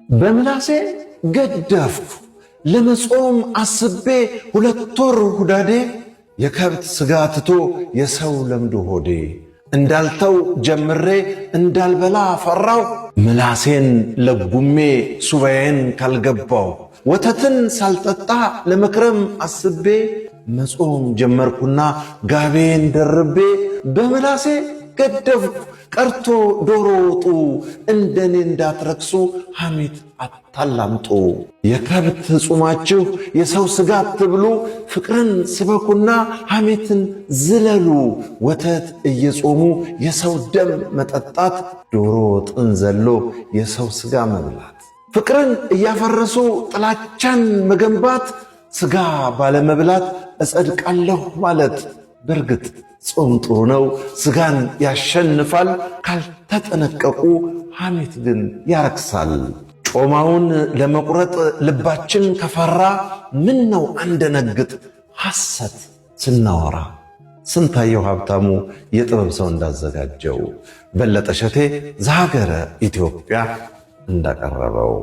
በምላሴ ገደፍኩ ለመጾም አስቤ 2 ወር ሁዳዴ የከብት ስጋ ትቶ የሰው ለምዶ ሆዴ እንዳልተው ጀምሬ እንዳልበላ ፈራው ምላሴን ለጉሜ ሱባዬን ካልገባው ወተትን ሳልጠጣ ለመክረም አስቤ መጾም ጀመርኩና ጋቤን ደርቤ በምላሴ ገደፍኩ ቀርቶ ዶሮ ወጡ እንደኔ እንዳትረክሱ ሐሜት አታላምጡ የከብት ጾማችሁ የሰው ስጋ አትብሉ ፍቅርን ስበኩና ሐሜትን ዝለሉ ወተት እየጾሙ የሰው ደም መጠጣት ዶሮ ወጥን ዘሎ የሰው ስጋ መብላት ፍቅርን እያፈረሱ ጥላቻን መገንባት ስጋ ባለመብላት እጸድቃለሁ ማለት በርግጥ ጾም ጥሩ ነው ስጋን ያሸንፋል ካልተጠነቀቁ ሐሜት ግን ያረክሳል ጮማውን ለመቁረጥ ልባችን ከፈራ ምን ነው አንደነግጥ ሐሰት ስናወራ ስንታየው ሀብታሙ የጥበብ ሰው እንዳዘጋጀው በለጠ ሸቴ ዘሀገረ ኢትዮጵያ እንዳቀረበው